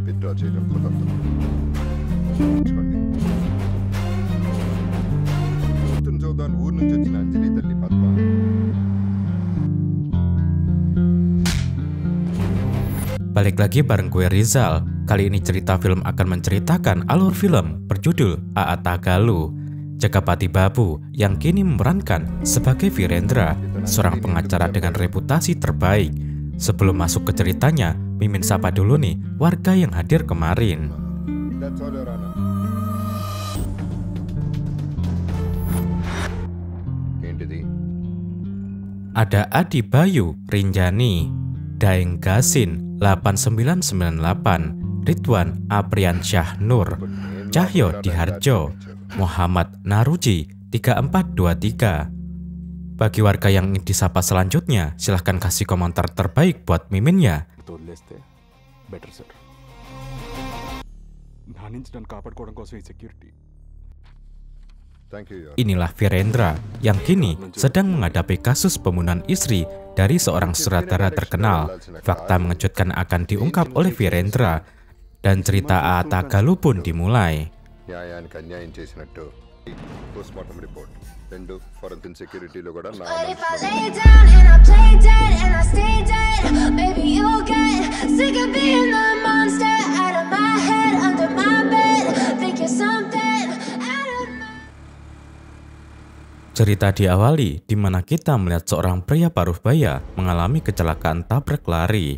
విత్డ్రా చేయడం కుదరదు. కూతురు చూద్దాం ఊరు నుంచి వచ్చిన అంజలి తల్లి Padma. Balik lagi bareng gue Rizal. Kali ini cerita film akan menceritakan alur film berjudul Aata Galuh. Jakapati Babu yang kini memerankan sebagai Virendra, seorang pengacara dengan reputasi terbaik. Sebelum masuk ke ceritanya, Mimin sapa dulu nih warga yang hadir kemarin. Ada Adi Bayu Rinjani, Daeng Gasin 8998, Ridwan Apriansyah Nur, Cahyo Diharjo, Muhammad Naruji 3423. Bagi warga yang ingin disapa selanjutnya, silahkan kasih komentar terbaik buat Mimin ya. Inilah Virendra yang kini sedang menghadapi kasus pembunuhan istri dari seorang sutradara terkenal. Fakta mengejutkan akan diungkap oleh Virendra dan cerita Aata Galuh pun dimulai. Cerita diawali di mana kita melihat seorang pria paruh baya mengalami kecelakaan tabrak lari.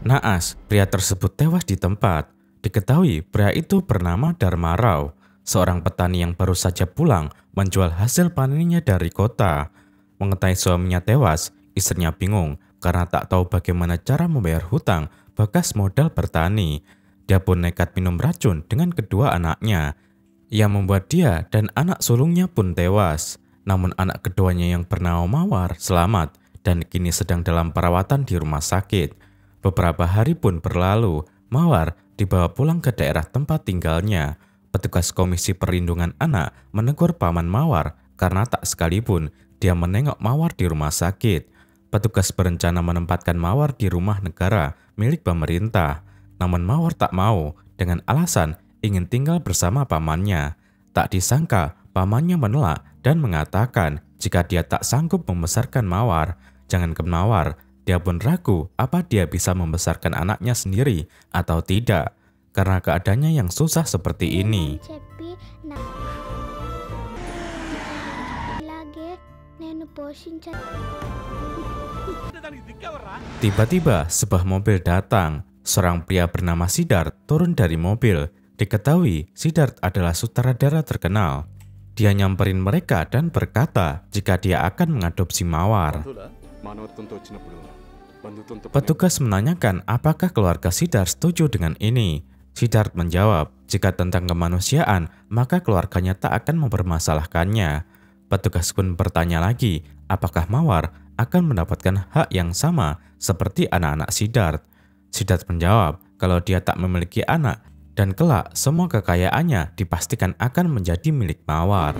Naas, pria tersebut tewas di tempat. Diketahui pria itu bernama Dharma Rao, seorang petani yang baru saja pulang menjual hasil panennya dari kota. Mengetahui suaminya tewas, istrinya bingung karena tak tahu bagaimana cara membayar hutang bekas modal bertani. Dia pun nekat minum racun dengan kedua anaknya, yang membuat dia dan anak sulungnya pun tewas. Namun anak keduanya yang bernama Mawar selamat dan kini sedang dalam perawatan di rumah sakit. Beberapa hari pun berlalu, Mawar dibawa pulang ke daerah tempat tinggalnya. Petugas Komisi Perlindungan Anak menegur paman Mawar karena tak sekalipun dia menengok Mawar di rumah sakit. Petugas berencana menempatkan Mawar di rumah negara milik pemerintah. Namun Mawar tak mau dengan alasan ingin tinggal bersama pamannya. Tak disangka, pamannya menolak dan mengatakan jika dia tak sanggup membesarkan Mawar. Jangankan Mawar, dia pun ragu apa dia bisa membesarkan anaknya sendiri atau tidak, karena keadaannya yang susah seperti ini. Tiba-tiba sebuah mobil datang. Seorang pria bernama Siddharth turun dari mobil. Diketahui Siddharth adalah sutradara terkenal. Dia nyamperin mereka dan berkata jika dia akan mengadopsi Mawar. Petugas menanyakan apakah keluarga Siddharth setuju dengan ini. Siddharth menjawab jika tentang kemanusiaan maka keluarganya tak akan mempermasalahkannya. Petugas pun bertanya lagi apakah Mawar akan mendapatkan hak yang sama seperti anak-anak Siddharth. Siddharth menjawab kalau dia tak memiliki anak dan kelak semua kekayaannya dipastikan akan menjadi milik Mawar.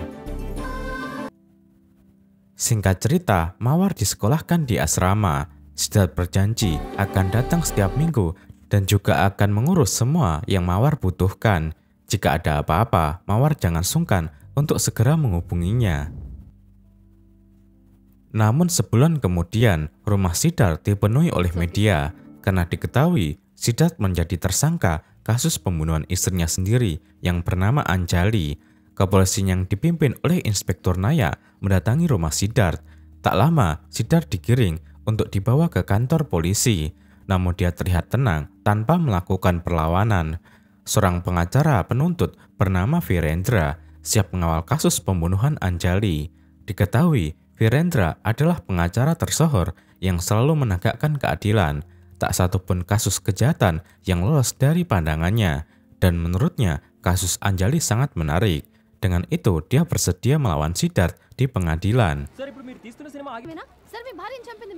Singkat cerita, Mawar disekolahkan di asrama. Siddharth berjanji akan datang setiap minggu dan juga akan mengurus semua yang Mawar butuhkan. Jika ada apa-apa, Mawar jangan sungkan untuk segera menghubunginya. Namun sebulan kemudian, rumah Siddharth dipenuhi oleh media karena diketahui Siddharth menjadi tersangka kasus pembunuhan istrinya sendiri yang bernama Anjali. Kepolisian yang dipimpin oleh Inspektur Naya mendatangi rumah Siddharth. Tak lama, Siddharth digiring untuk dibawa ke kantor polisi. Namun dia terlihat tenang tanpa melakukan perlawanan. Seorang pengacara penuntut bernama Virendra siap mengawal kasus pembunuhan Anjali. Diketahui, Virendra adalah pengacara tersohor yang selalu menegakkan keadilan. Tak satupun kasus kejahatan yang lolos dari pandangannya, dan menurutnya kasus Anjali sangat menarik. Dengan itu, dia bersedia melawan Siddharth di pengadilan.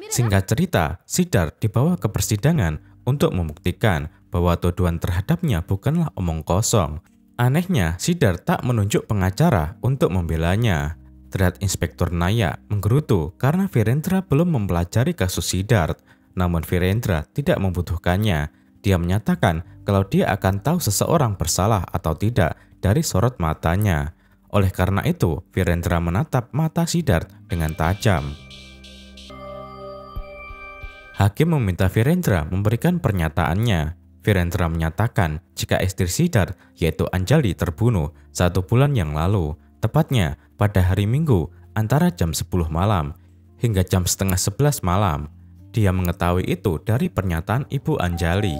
Singkat cerita, Siddharth dibawa ke persidangan untuk membuktikan bahwa tuduhan terhadapnya bukanlah omong kosong. Anehnya, Siddharth tak menunjuk pengacara untuk membelanya. Terlihat Inspektur Naya menggerutu karena Virendra belum mempelajari kasus Siddharth. namun Virendra tidak membutuhkannya. Dia menyatakan kalau dia akan tahu seseorang bersalah atau tidak dari sorot matanya. Oleh karena itu, Virendra menatap mata Siddharth dengan tajam. Hakim meminta Virendra memberikan pernyataannya. Virendra menyatakan jika istri Siddharth, yaitu Anjali, terbunuh 1 bulan yang lalu, tepatnya pada hari Minggu antara jam 10 malam hingga jam setengah 11 malam. Dia mengetahui itu dari pernyataan Ibu Anjali.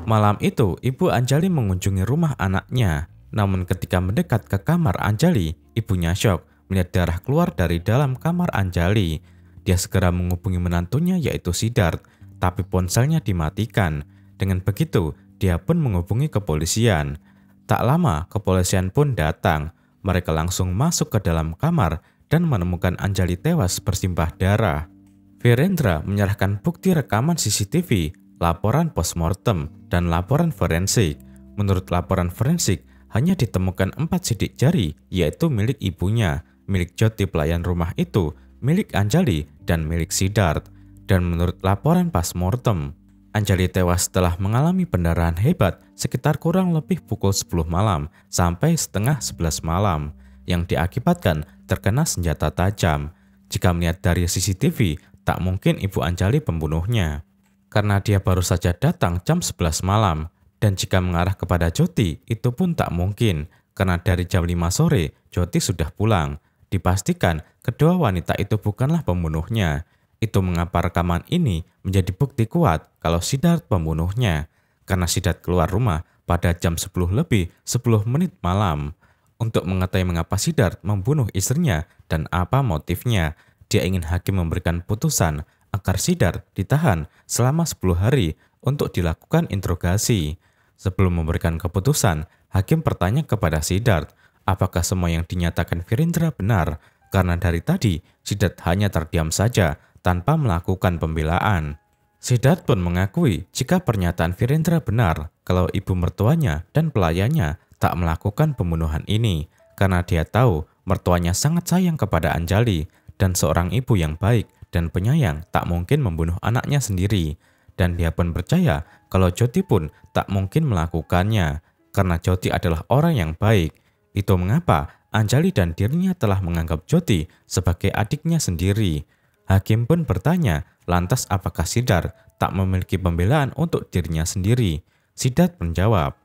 Malam itu, Ibu Anjali mengunjungi rumah anaknya. Namun ketika mendekat ke kamar Anjali, ibunya syok melihat darah keluar dari dalam kamar Anjali. Dia segera menghubungi menantunya yaitu Siddharth, tapi ponselnya dimatikan. Dengan begitu, dia pun menghubungi kepolisian. Tak lama, kepolisian pun datang. Mereka langsung masuk ke dalam kamar dan menemukan Anjali tewas bersimbah darah. Virendra menyerahkan bukti rekaman CCTV, laporan postmortem, dan laporan forensik. Menurut laporan forensik, hanya ditemukan 4 sidik jari, yaitu milik ibunya, milik Jyoti pelayan rumah itu, milik Anjali, dan milik Siddharth. Dan menurut laporan postmortem, Anjali tewas setelah mengalami pendarahan hebat sekitar kurang lebih pukul 10 malam sampai setengah 11 malam, yang diakibatkan terkena senjata tajam. Jika melihat dari CCTV, tak mungkin Ibu Anjali pembunuhnya, karena dia baru saja datang jam 11 malam. Dan jika mengarah kepada Jyoti, itu pun tak mungkin, karena dari jam 5 sore, Jyoti sudah pulang. Dipastikan kedua wanita itu bukanlah pembunuhnya. Itu mengapa rekaman ini menjadi bukti kuat kalau Siddharth pembunuhnya, karena Siddharth keluar rumah pada jam 10 lebih 10 menit malam. Untuk mengetahui mengapa Siddharth membunuh istrinya dan apa motifnya, dia ingin hakim memberikan putusan agar Siddharth ditahan selama 10 hari untuk dilakukan interogasi. Sebelum memberikan keputusan, hakim bertanya kepada Siddharth, apakah semua yang dinyatakan Virendra benar, karena dari tadi Siddharth hanya terdiam saja tanpa melakukan pembelaan. Siddharth pun mengakui jika pernyataan Virendra benar kalau ibu mertuanya dan pelayannya tak melakukan pembunuhan ini, karena dia tahu mertuanya sangat sayang kepada Anjali, dan seorang ibu yang baik dan penyayang tak mungkin membunuh anaknya sendiri. Dan dia pun percaya kalau Jyoti pun tak mungkin melakukannya, karena Jyoti adalah orang yang baik. Itu mengapa Anjali dan dirinya telah menganggap Jyoti sebagai adiknya sendiri. Hakim pun bertanya, lantas apakah Siddharth tak memiliki pembelaan untuk dirinya sendiri? Siddharth menjawab,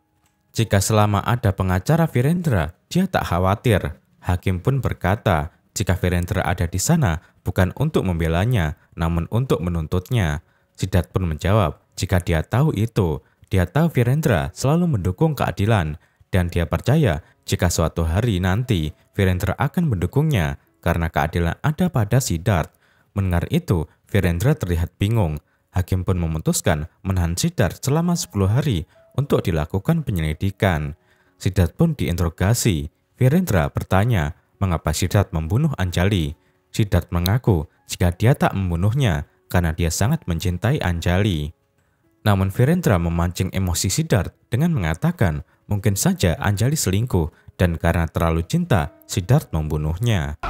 jika selama ada pengacara Virendra, dia tak khawatir. Hakim pun berkata, jika Virendra ada di sana bukan untuk membelanya, namun untuk menuntutnya. Siddharth pun menjawab, jika dia tahu itu, dia tahu Virendra selalu mendukung keadilan, dan dia percaya jika suatu hari nanti Virendra akan mendukungnya karena keadilan ada pada Siddharth. Mendengar itu, Virendra terlihat bingung. Hakim pun memutuskan menahan Siddharth selama 10 hari untuk dilakukan penyelidikan. Siddharth pun diinterogasi. Virendra bertanya, mengapa Siddharth membunuh Anjali? Siddharth mengaku jika dia tak membunuhnya karena dia sangat mencintai Anjali. Namun Virendra memancing emosi Siddharth dengan mengatakan mungkin saja Anjali selingkuh dan karena terlalu cinta, Siddharth membunuhnya.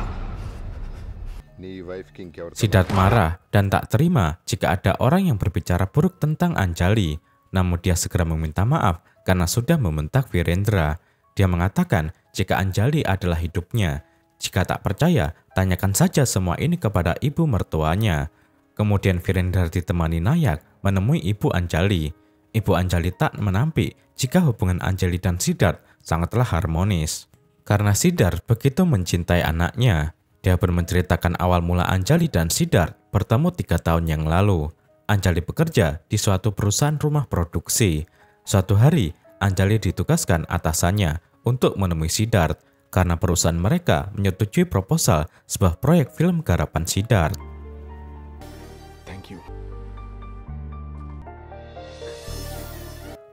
Siddharth marah dan tak terima jika ada orang yang berbicara buruk tentang Anjali. Namun dia segera meminta maaf karena sudah membentak Virendra. Dia mengatakan jika Anjali adalah hidupnya. Jika tak percaya, tanyakan saja semua ini kepada ibu mertuanya. Kemudian Virendra ditemani Nayak menemui Ibu Anjali. Ibu Anjali tak menampik jika hubungan Anjali dan Siddharth sangatlah harmonis. Karena Siddharth begitu mencintai anaknya, dia pun menceritakan awal mula Anjali dan Siddharth bertemu 3 tahun yang lalu. Anjali bekerja di suatu perusahaan rumah produksi. Suatu hari, Anjali ditugaskan atasannya untuk menemui Siddharth karena perusahaan mereka menyetujui proposal sebuah proyek film garapan Siddharth.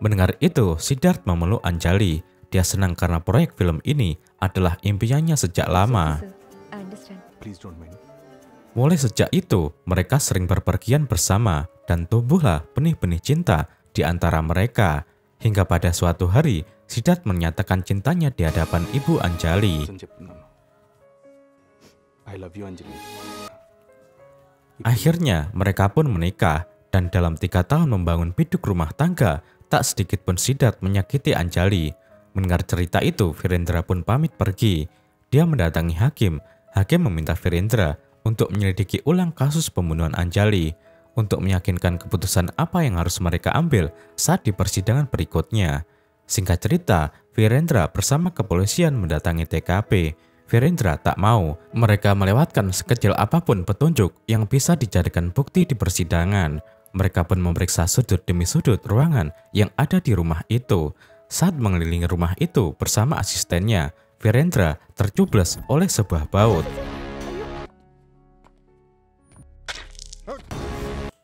Mendengar itu, Siddharth memeluk Anjali. Dia senang karena proyek film ini adalah impiannya sejak lama. Mulai sejak itu, mereka sering berpergian bersama dan tumbuhlah benih-benih cinta di antara mereka. Hingga pada suatu hari, Siddharth menyatakan cintanya di hadapan Ibu Anjali. Akhirnya mereka pun menikah, dan dalam 3 tahun membangun biduk rumah tangga, tak sedikit pun Siddharth menyakiti Anjali. Mendengar cerita itu, Virendra pun pamit pergi. Dia mendatangi hakim. Hakim meminta Virendra untuk menyelidiki ulang kasus pembunuhan Anjali, untuk meyakinkan keputusan apa yang harus mereka ambil saat di persidangan berikutnya. Singkat cerita, Virendra bersama kepolisian mendatangi TKP. Virendra tak mau mereka melewatkan sekecil apapun petunjuk yang bisa dijadikan bukti di persidangan. Mereka pun memeriksa sudut demi sudut ruangan yang ada di rumah itu. Saat mengelilingi rumah itu bersama asistennya, Virendra tercubles oleh sebuah baut.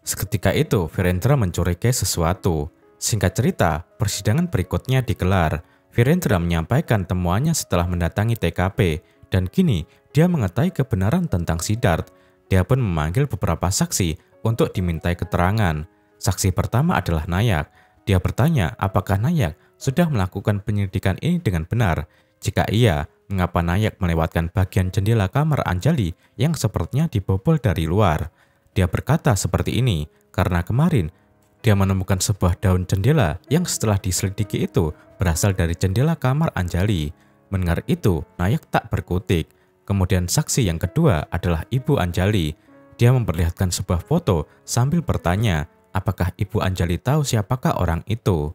Seketika itu, Virendra mencurigai sesuatu. Singkat cerita, persidangan berikutnya digelar. Virendra menyampaikan temuannya setelah mendatangi TKP, dan kini dia mengetahui kebenaran tentang Siddharth. Dia pun memanggil beberapa saksi untuk dimintai keterangan. Saksi pertama adalah Nayak. Dia bertanya apakah Nayak sudah melakukan penyelidikan ini dengan benar. Jika iya, mengapa Nayak melewatkan bagian jendela kamar Anjali yang sepertinya dibobol dari luar. Dia berkata seperti ini karena kemarin dia menemukan sebuah daun jendela yang setelah diselidiki itu berasal dari jendela kamar Anjali. Mendengar itu, Nayak tak berkutik. Kemudian saksi yang kedua adalah Ibu Anjali. Dia memperlihatkan sebuah foto sambil bertanya, apakah Ibu Anjali tahu siapakah orang itu?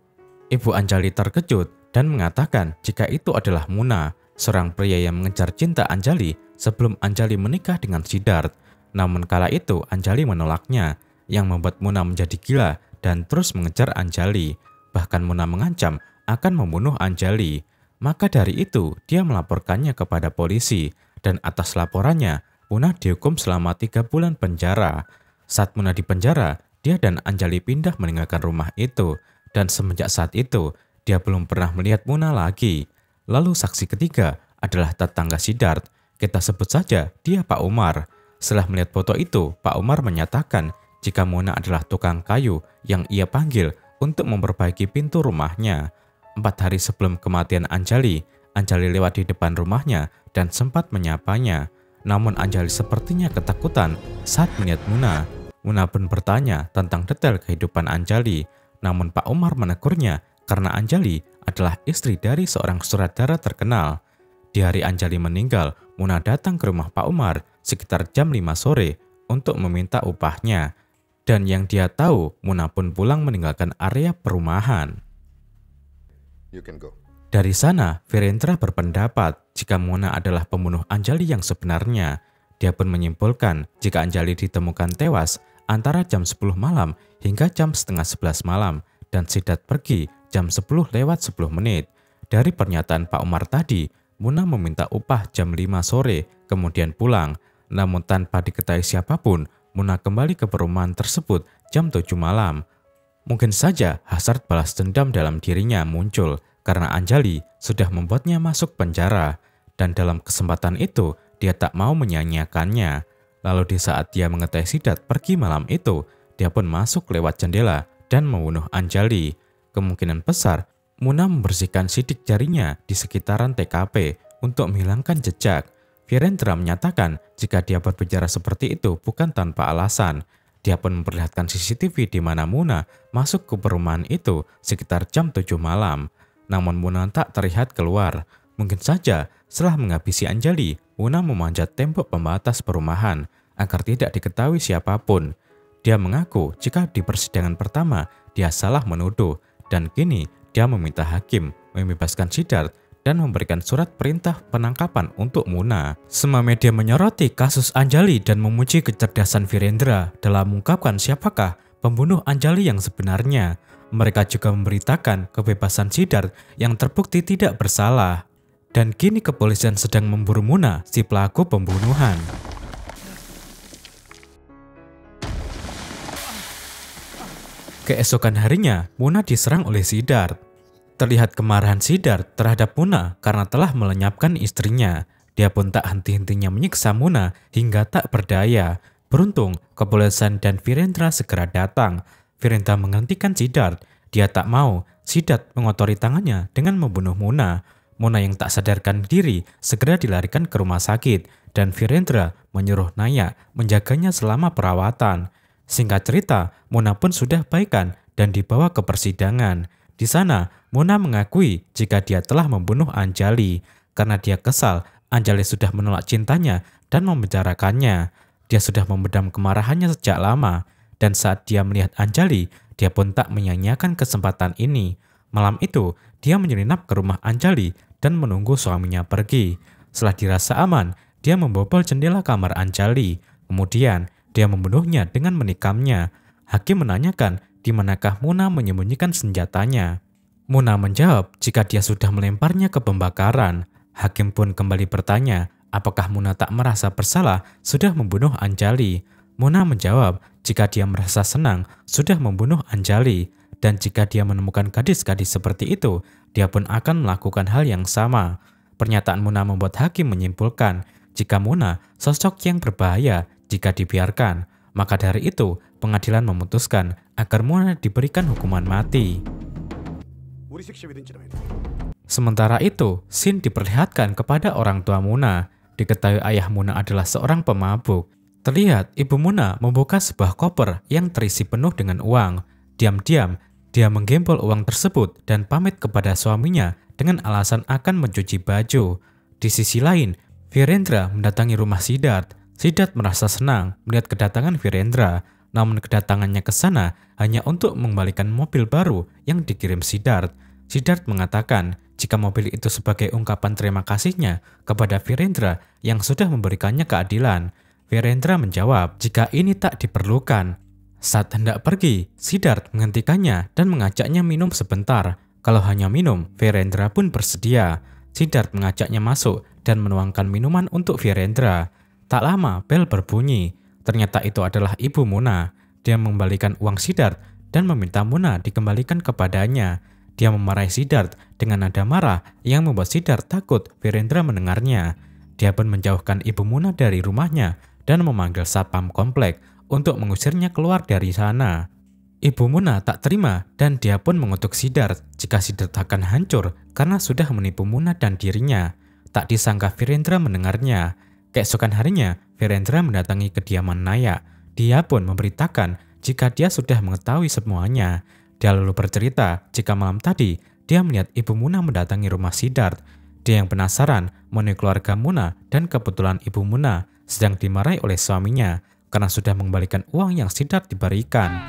Ibu Anjali terkejut dan mengatakan jika itu adalah Muna, seorang pria yang mengejar cinta Anjali sebelum Anjali menikah dengan Siddharth. Namun kala itu Anjali menolaknya, yang membuat Muna menjadi gila dan terus mengejar Anjali. Bahkan Muna mengancam akan membunuh Anjali. Maka dari itu dia melaporkannya kepada polisi, dan atas laporannya Muna dihukum selama 3 bulan penjara. Saat Muna di penjara, dia dan Anjali pindah meninggalkan rumah itu, dan semenjak saat itu dia belum pernah melihat Muna lagi. Lalu saksi ketiga adalah tetangga Siddharth. Kita sebut saja dia Pak Umar. Setelah melihat foto itu, Pak Umar menyatakan jika Muna adalah tukang kayu yang ia panggil untuk memperbaiki pintu rumahnya. 4 hari sebelum kematian Anjali, Anjali lewat di depan rumahnya dan sempat menyapanya. Namun Anjali sepertinya ketakutan saat melihat Muna. Muna pun bertanya tentang detail kehidupan Anjali. Namun Pak Umar menegurnya karena Anjali adalah istri dari seorang sutradara terkenal. Di hari Anjali meninggal, Muna datang ke rumah Pak Umar sekitar jam 5 sore untuk meminta upahnya. Dan yang dia tahu, Muna pun pulang meninggalkan area perumahan. You can go. Dari sana, Virendra berpendapat jika Muna adalah pembunuh Anjali yang sebenarnya. Dia pun menyimpulkan jika Anjali ditemukan tewas antara jam 10 malam hingga jam setengah 11 malam dan Siddharth pergi jam 10 lewat 10 menit. Dari pernyataan Pak Umar tadi, Muna meminta upah jam 5 sore kemudian pulang. Namun tanpa diketahui siapapun, Muna kembali ke perumahan tersebut jam 7 malam. Mungkin saja hasrat balas dendam dalam dirinya muncul karena Anjali sudah membuatnya masuk penjara, dan dalam kesempatan itu dia tak mau menyia-nyiakannya. Lalu di saat dia mengetahui Siddharth pergi malam itu, dia pun masuk lewat jendela dan membunuh Anjali. Kemungkinan besar Muna membersihkan sidik jarinya di sekitaran TKP untuk menghilangkan jejak. Virendra menyatakan jika dia berbicara seperti itu bukan tanpa alasan. Dia pun memperlihatkan CCTV di mana Muna masuk ke perumahan itu sekitar jam 7 malam. Namun Muna tak terlihat keluar. Mungkin saja setelah menghabisi Anjali, Muna memanjat tembok pembatas perumahan agar tidak diketahui siapapun. Dia mengaku jika di persidangan pertama dia salah menuduh, dan kini dia meminta hakim membebaskan Siddharth dan memberikan surat perintah penangkapan untuk Muna. Semua media menyoroti kasus Anjali dan memuji kecerdasan Virendra dalam mengungkapkan siapakah pembunuh Anjali yang sebenarnya. Mereka juga memberitakan kebebasan Siddharth yang terbukti tidak bersalah. Dan kini kepolisian sedang memburu Muna, si pelaku pembunuhan. Keesokan harinya, Muna diserang oleh Siddharth. Terlihat kemarahan Siddharth terhadap Muna karena telah melenyapkan istrinya. Dia pun tak henti-hentinya menyiksa Muna hingga tak berdaya. Beruntung, kepolisian dan Virendra segera datang. Virendra menghentikan Siddharth. Dia tak mau Siddharth mengotori tangannya dengan membunuh Muna. Muna yang tak sadarkan diri segera dilarikan ke rumah sakit dan Virendra menyuruh Nayak menjaganya selama perawatan. Singkat cerita, Mona pun sudah baikan dan dibawa ke persidangan. Di sana, Mona mengakui jika dia telah membunuh Anjali karena dia kesal Anjali sudah menolak cintanya dan membicarakannya. Dia sudah memendam kemarahannya sejak lama, dan saat dia melihat Anjali, dia pun tak menyia-nyiakan kesempatan ini. Malam itu, dia menyelinap ke rumah Anjali dan menunggu suaminya pergi. Setelah dirasa aman, dia membobol jendela kamar Anjali. Kemudian, dia membunuhnya dengan menikamnya. Hakim menanyakan di manakah Mona menyembunyikan senjatanya. Mona menjawab jika dia sudah melemparnya ke pembakaran. Hakim pun kembali bertanya, apakah Mona tak merasa bersalah sudah membunuh Anjali? Mona menjawab jika dia merasa senang sudah membunuh Anjali, dan jika dia menemukan gadis-gadis seperti itu, dia pun akan melakukan hal yang sama. Pernyataan Mona membuat hakim menyimpulkan jika Mona sosok yang berbahaya jika dibiarkan. Maka dari itu, pengadilan memutuskan agar Mona diberikan hukuman mati. Sementara itu, Shin diperlihatkan kepada orang tua Mona. Diketahui ayah Mona adalah seorang pemabuk. Terlihat ibu Mona membuka sebuah koper yang terisi penuh dengan uang. Diam-diam, dia menggempol uang tersebut dan pamit kepada suaminya dengan alasan akan mencuci baju. Di sisi lain, Virendra mendatangi rumah Siddharth. Siddharth merasa senang melihat kedatangan Virendra, namun kedatangannya ke sana hanya untuk mengembalikan mobil baru yang dikirim Siddharth. Siddharth mengatakan jika mobil itu sebagai ungkapan terima kasihnya kepada Virendra yang sudah memberikannya keadilan. Virendra menjawab jika ini tak diperlukan. Saat hendak pergi, Siddharth menghentikannya dan mengajaknya minum sebentar. Kalau hanya minum, Virendra pun bersedia. Siddharth mengajaknya masuk dan menuangkan minuman untuk Virendra. Tak lama, bel berbunyi. Ternyata itu adalah ibu Mona. Dia mengembalikan uang Siddharth dan meminta Mona dikembalikan kepadanya. Dia memarahi Siddharth dengan nada marah yang membuat Siddharth takut Virendra mendengarnya. Dia pun menjauhkan ibu Mona dari rumahnya dan memanggil satpam komplek untuk mengusirnya keluar dari sana. Ibu Mona tak terima dan dia pun mengutuk Siddharth jika Siddharth akan hancur karena sudah menipu Mona dan dirinya. Tak disangka Virendra mendengarnya. Keesokan harinya, Virendra mendatangi kediaman Nayak. Dia pun memberitakan jika dia sudah mengetahui semuanya. Dia lalu bercerita jika malam tadi dia melihat ibu Mona mendatangi rumah Siddharth. Dia yang penasaran mengenai keluarga Mona dan kebetulan ibu Mona sedang dimarahi oleh suaminya karena sudah mengembalikan uang yang Siddharth diberikan.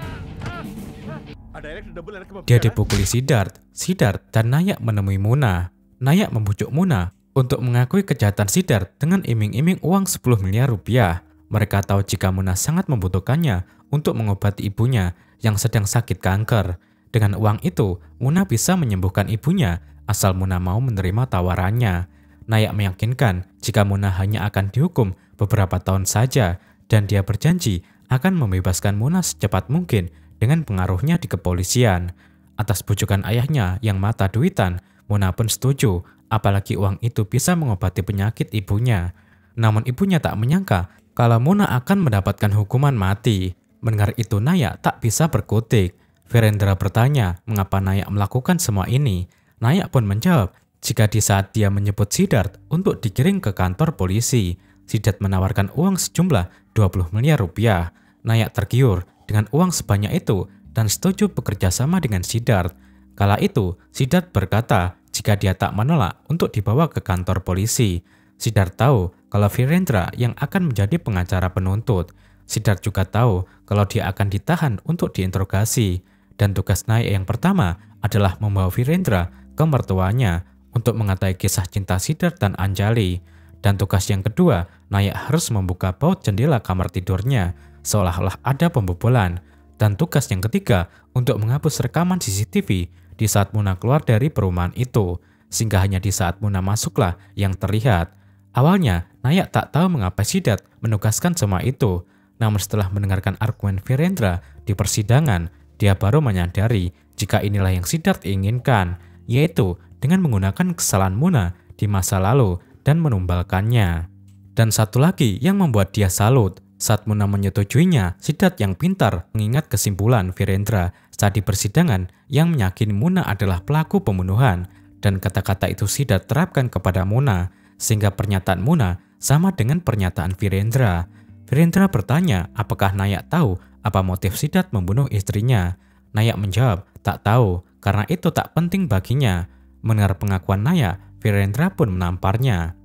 Dia dipukuli Siddharth. Siddharth dan Nayak menemui Mona. Nayak membujuk Mona untuk mengakui kejahatan Siddharth dengan iming-iming uang 10 miliar rupiah. Mereka tahu jika Mona sangat membutuhkannya untuk mengobati ibunya yang sedang sakit kanker. Dengan uang itu, Mona bisa menyembuhkan ibunya asal Mona mau menerima tawarannya. Nayak meyakinkan jika Mona hanya akan dihukum beberapa tahun saja dan dia berjanji akan membebaskan Mona secepat mungkin dengan pengaruhnya di kepolisian. Atas bujukan ayahnya yang mata duitan, Mona pun setuju, apalagi uang itu bisa mengobati penyakit ibunya. Namun ibunya tak menyangka kalau Mona akan mendapatkan hukuman mati. Mendengar itu Nayak tak bisa berkutik. Virendra bertanya mengapa Nayak melakukan semua ini. Nayak pun menjawab jika di saat dia menyebut Siddharth untuk dikirim ke kantor polisi, Siddharth menawarkan uang sejumlah 20 miliar rupiah. Nayak tergiur dengan uang sebanyak itu dan setuju bekerja sama dengan Siddharth. Kala itu, Siddharth berkata jika dia tak menolak untuk dibawa ke kantor polisi. Siddharth tahu kalau Virendra yang akan menjadi pengacara penuntut. Siddharth juga tahu kalau dia akan ditahan untuk diinterogasi. Dan tugas Nayak yang pertama adalah membawa Virendra ke mertuanya untuk mengetahui kisah cinta Siddharth dan Anjali. Dan tugas yang kedua, Nayak harus membuka baut jendela kamar tidurnya seolah-olah ada pembobolan. Dan tugas yang ketiga untuk menghapus rekaman CCTV di saat Mona keluar dari perumahan itu, sehingga hanya di saat Mona masuklah yang terlihat. Awalnya, Nayak tak tahu mengapa Siddharth menugaskan semua itu. Namun setelah mendengarkan argumen Virendra di persidangan, dia baru menyadari jika inilah yang Siddharth inginkan, yaitu dengan menggunakan kesalahan Mona di masa lalu dan menumbalkannya. Dan satu lagi yang membuat dia salut, saat Mona menyetujuinya, Siddharth yang pintar mengingat kesimpulan Virendra saat di persidangan yang meyakini Mona adalah pelaku pembunuhan, dan kata-kata itu Siddharth terapkan kepada Mona. sehingga pernyataan Muna sama dengan pernyataan Virendra. Virendra bertanya apakah Nayak tahu apa motif Siddharth membunuh istrinya. Nayak menjawab tak tahu karena itu tak penting baginya. Mendengar pengakuan Nayak, Virendra pun menamparnya.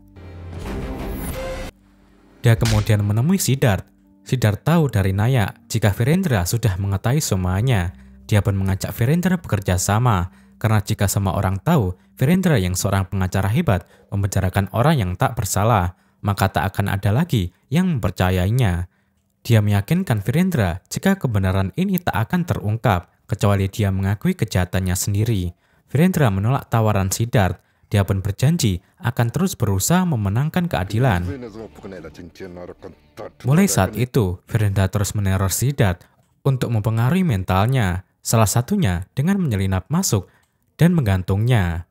Dia kemudian menemui Siddharth. Siddharth tahu dari Nayak jika Virendra sudah mengetahui semuanya. Dia pun mengajak Virendra bekerja sama, karena jika semua orang tahu Virendra yang seorang pengacara hebat membicarakan orang yang tak bersalah, maka tak akan ada lagi yang mempercayainya. Dia meyakinkan Virendra jika kebenaran ini tak akan terungkap, kecuali dia mengakui kejahatannya sendiri. Virendra menolak tawaran Siddharth. Dia pun berjanji akan terus berusaha memenangkan keadilan. Mulai saat itu, Virendra terus meneror Siddharth untuk mempengaruhi mentalnya, salah satunya dengan menyelinap masuk dan menggantungnya.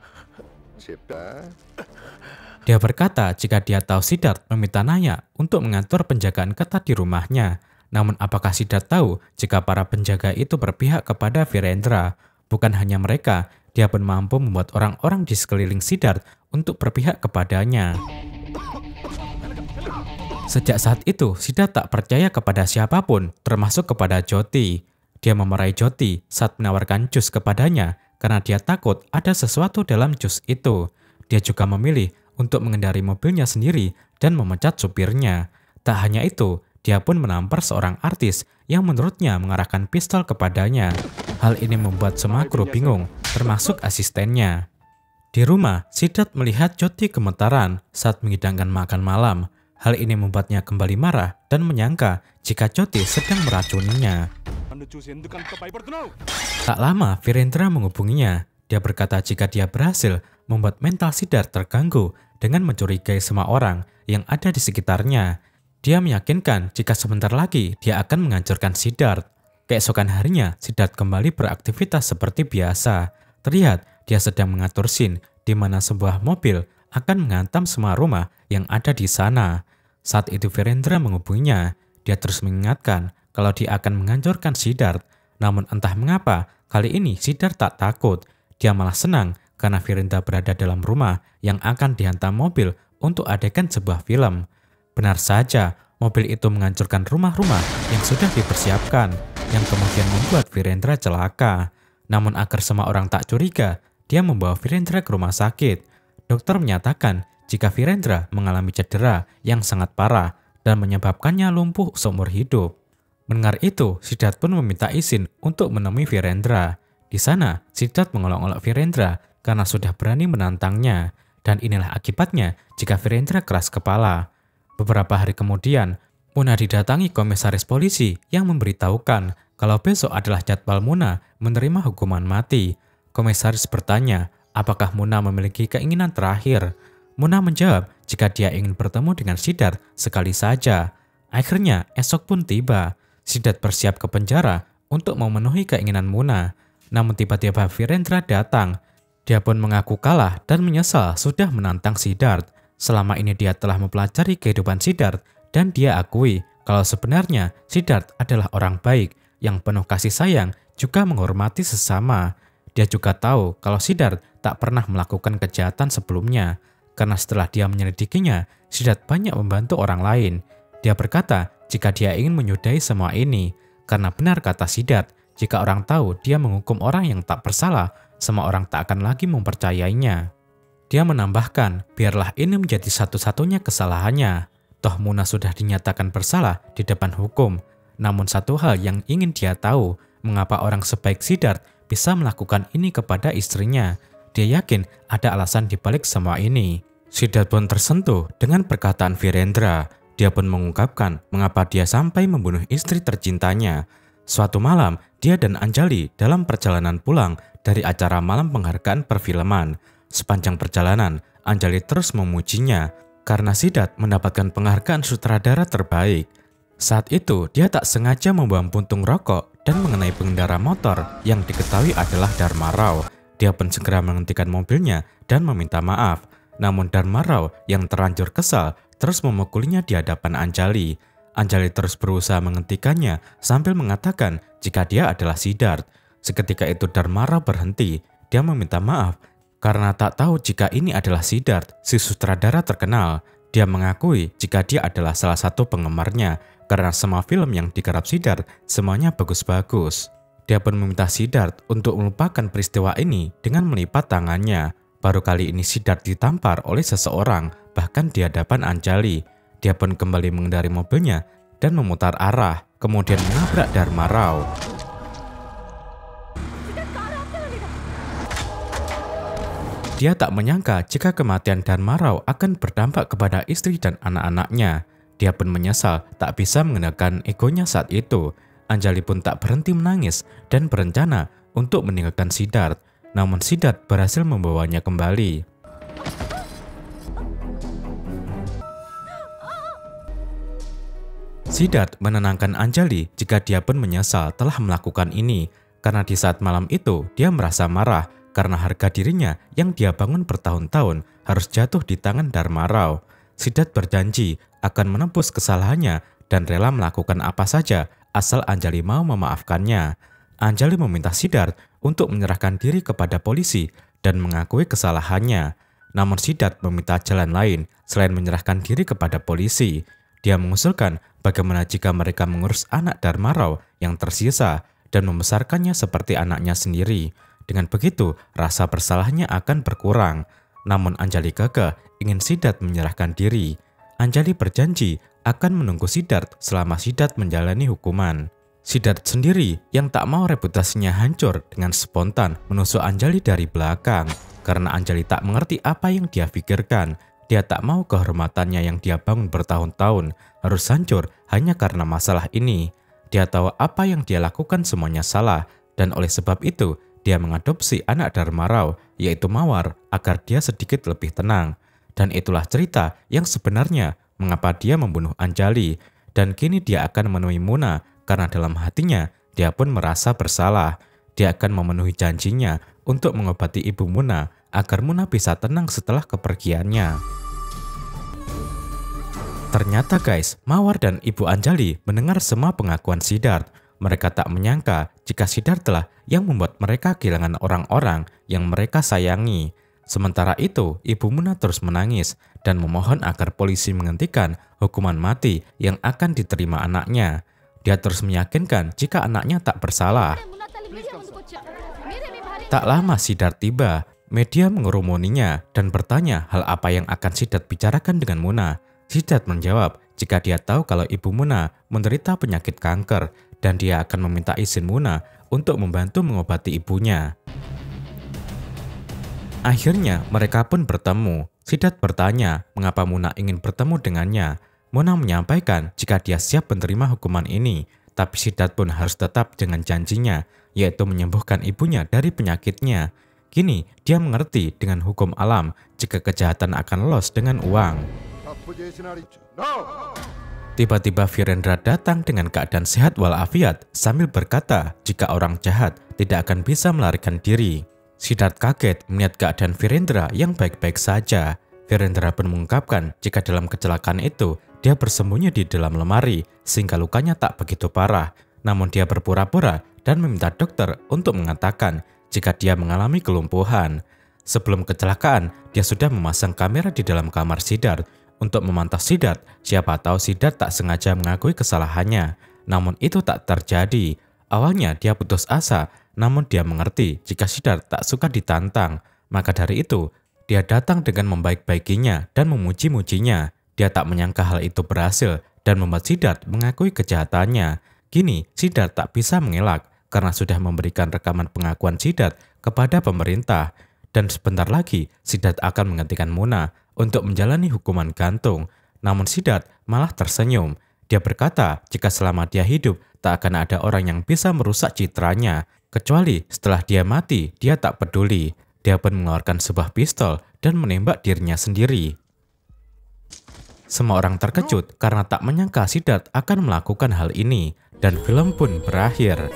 Dia berkata jika dia tahu Siddharth meminta Nayak untuk mengatur penjagaan ketat di rumahnya. Namun apakah Siddharth tahu jika para penjaga itu berpihak kepada Virendra? Bukan hanya mereka, dia pun mampu membuat orang-orang di sekeliling Siddharth untuk berpihak kepadanya. Sejak saat itu, Siddharth tak percaya kepada siapapun, termasuk kepada Jyoti. Dia memarahi Jyoti saat menawarkan jus kepadanya karena dia takut ada sesuatu dalam jus itu. Dia juga memilih untuk mengendari mobilnya sendiri dan memecat supirnya. Tak hanya itu, dia pun menampar seorang artis yang menurutnya mengarahkan pistol kepadanya. Hal ini membuat semua kru bingung, termasuk asistennya. Di rumah, Siddharth melihat Jyoti gemetaran saat menghidangkan makan malam. Hal ini membuatnya kembali marah dan menyangka jika Jyoti sedang meracuninya. Tak lama, Virendra menghubunginya. Dia berkata jika dia berhasil membuat mental Siddharth terganggu dengan mencurigai semua orang yang ada di sekitarnya. Dia meyakinkan jika sebentar lagi dia akan menghancurkan Siddharth. Keesokan harinya, Siddharth kembali beraktivitas seperti biasa. Terlihat dia sedang mengatur scene di mana sebuah mobil akan menghantam semua rumah yang ada di sana. Saat itu Virendra menghubunginya. Dia terus mengingatkan kalau dia akan menghancurkan Siddharth. Namun entah mengapa, kali ini Siddharth tak takut. Dia malah senang karena Virendra berada dalam rumah yang akan dihantam mobil untuk adegan sebuah film. Benar saja, mobil itu menghancurkan rumah-rumah yang sudah dipersiapkan, yang kemudian membuat Virendra celaka. Namun agar semua orang tak curiga, dia membawa Virendra ke rumah sakit. Dokter menyatakan jika Virendra mengalami cedera yang sangat parah dan menyebabkannya lumpuh seumur hidup. Mendengar itu, Siddharth pun meminta izin untuk menemui Virendra. Di sana, Siddharth mengolok-olok Virendra karena sudah berani menantangnya. Dan inilah akibatnya jika Virendra keras kepala. Beberapa hari kemudian, Muna didatangi komisaris polisi yang memberitahukan kalau besok adalah jadwal Muna menerima hukuman mati. Komisaris bertanya, apakah Muna memiliki keinginan terakhir? Muna menjawab jika dia ingin bertemu dengan Siddharth sekali saja. Akhirnya, esok pun tiba. Siddharth bersiap ke penjara untuk memenuhi keinginan Muna. Namun tiba-tiba Virendra datang. Dia pun mengaku kalah dan menyesal sudah menantang Siddharth. Selama ini dia telah mempelajari kehidupan Siddharth dan dia akui kalau sebenarnya Siddharth adalah orang baik yang penuh kasih sayang juga menghormati sesama. Dia juga tahu kalau Siddharth tak pernah melakukan kejahatan sebelumnya karena setelah dia menyelidikinya, Siddharth banyak membantu orang lain. Dia berkata jika dia ingin menyudahi semua ini karena benar kata Siddharth, jika orang tahu dia menghukum orang yang tak bersalah, semua orang tak akan lagi mempercayainya. Dia menambahkan, biarlah ini menjadi satu-satunya kesalahannya. Toh Muna sudah dinyatakan bersalah di depan hukum. Namun satu hal yang ingin dia tahu, mengapa orang sebaik Siddharth bisa melakukan ini kepada istrinya. Dia yakin ada alasan di balik semua ini. Siddharth pun tersentuh dengan perkataan Virendra. Dia pun mengungkapkan mengapa dia sampai membunuh istri tercintanya. Suatu malam, dia dan Anjali dalam perjalanan pulang dari acara malam penghargaan perfilman. Sepanjang perjalanan, Anjali terus memujinya karena Siddharth mendapatkan penghargaan sutradara terbaik. Saat itu, dia tak sengaja membuang puntung rokok dan mengenai pengendara motor yang diketahui adalah Dharma Rao. Dia pun segera menghentikan mobilnya dan meminta maaf. Namun Dharma Rao yang terlanjur kesal terus memukulinya di hadapan Anjali. Anjali terus berusaha menghentikannya sambil mengatakan jika dia adalah Siddharth. Seketika itu Dharma Rao berhenti. Dia meminta maaf Karena tak tahu jika ini adalah Siddharth, si sutradara terkenal, dia mengakui jika dia adalah salah satu penggemarnya karena semua film yang digarap Siddharth semuanya bagus-bagus. Dia pun meminta Siddharth untuk melupakan peristiwa ini dengan melipat tangannya. Baru kali ini Siddharth ditampar oleh seseorang, bahkan di hadapan Anjali. Dia pun kembali mengendari mobilnya dan memutar arah, kemudian menabrak Dharma Rao. Dia tak menyangka jika kematian Dharma Rao akan berdampak kepada istri dan anak-anaknya. Dia pun menyesal tak bisa mengendalikan egonya saat itu. Anjali pun tak berhenti menangis dan berencana untuk meninggalkan Siddharth. Namun Siddharth berhasil membawanya kembali. Siddharth menenangkan Anjali jika dia pun menyesal telah melakukan ini. Karena di saat malam itu dia merasa marah karena harga dirinya yang dia bangun bertahun-tahun harus jatuh di tangan Dharma Rao. Siddharth berjanji akan menebus kesalahannya dan rela melakukan apa saja asal Anjali mau memaafkannya. Anjali meminta Siddharth untuk menyerahkan diri kepada polisi dan mengakui kesalahannya. Namun Siddharth meminta jalan lain selain menyerahkan diri kepada polisi. Dia mengusulkan bagaimana jika mereka mengurus anak Dharma Rao yang tersisa dan membesarkannya seperti anaknya sendiri. Dengan begitu, rasa bersalahnya akan berkurang. Namun Anjali kekeh ingin Siddharth menyerahkan diri. Anjali berjanji akan menunggu Siddharth selama Siddharth menjalani hukuman. Siddharth sendiri yang tak mau reputasinya hancur dengan spontan menusuk Anjali dari belakang. Karena Anjali tak mengerti apa yang dia pikirkan. Dia tak mau kehormatannya yang dia bangun bertahun-tahun harus hancur hanya karena masalah ini. Dia tahu apa yang dia lakukan semuanya salah dan oleh sebab itu dia mengadopsi anak Dharma Rao, yaitu Mawar, agar dia sedikit lebih tenang. Dan itulah cerita yang sebenarnya mengapa dia membunuh Anjali. Dan kini dia akan menemui Muna, karena dalam hatinya dia pun merasa bersalah. Dia akan memenuhi janjinya untuk mengobati ibu Muna, agar Muna bisa tenang setelah kepergiannya. Ternyata guys, Mawar dan ibu Anjali mendengar semua pengakuan Siddharth. Mereka tak menyangka jika Siddharth lah yang membuat mereka kehilangan orang-orang yang mereka sayangi. Sementara itu, Ibu Muna terus menangis dan memohon agar polisi menghentikan hukuman mati yang akan diterima anaknya. Dia terus meyakinkan jika anaknya tak bersalah. Tak lama Siddharth tiba, media mengerumuninya dan bertanya hal apa yang akan Siddharth bicarakan dengan Muna. Siddharth menjawab jika dia tahu kalau Ibu Muna menderita penyakit kanker dan dia akan meminta izin Muna untuk membantu mengobati ibunya. Akhirnya mereka pun bertemu. Siddharth bertanya mengapa Muna ingin bertemu dengannya. Muna menyampaikan jika dia siap menerima hukuman ini, tapi Siddharth pun harus tetap dengan janjinya, yaitu menyembuhkan ibunya dari penyakitnya. Kini dia mengerti dengan hukum alam jika kejahatan akan lolos dengan uang. Tiba-tiba Virendra datang dengan keadaan sehat walafiat sambil berkata jika orang jahat tidak akan bisa melarikan diri. Siddharth kaget melihat keadaan Virendra yang baik-baik saja. Virendra pun mengungkapkan jika dalam kecelakaan itu dia bersembunyi di dalam lemari sehingga lukanya tak begitu parah. Namun dia berpura-pura dan meminta dokter untuk mengatakan jika dia mengalami kelumpuhan. Sebelum kecelakaan, dia sudah memasang kamera di dalam kamar Siddharth untuk memantau Siddharth. Siapa tahu Siddharth tak sengaja mengakui kesalahannya. Namun itu tak terjadi. Awalnya dia putus asa, namun dia mengerti jika Siddharth tak suka ditantang. Maka dari itu, dia datang dengan membaik-baikinya dan memuji-mujinya. Dia tak menyangka hal itu berhasil dan membuat Siddharth mengakui kejahatannya. Kini Siddharth tak bisa mengelak karena sudah memberikan rekaman pengakuan Siddharth kepada pemerintah. Dan sebentar lagi Siddharth akan menggantikan Muna untuk menjalani hukuman gantung. Namun Siddharth malah tersenyum. Dia berkata jika selama dia hidup tak akan ada orang yang bisa merusak citranya. Kecuali setelah dia mati, dia tak peduli. Dia pun mengeluarkan sebuah pistol dan menembak dirinya sendiri. Semua orang terkejut karena tak menyangka Siddharth akan melakukan hal ini. Dan film pun berakhir.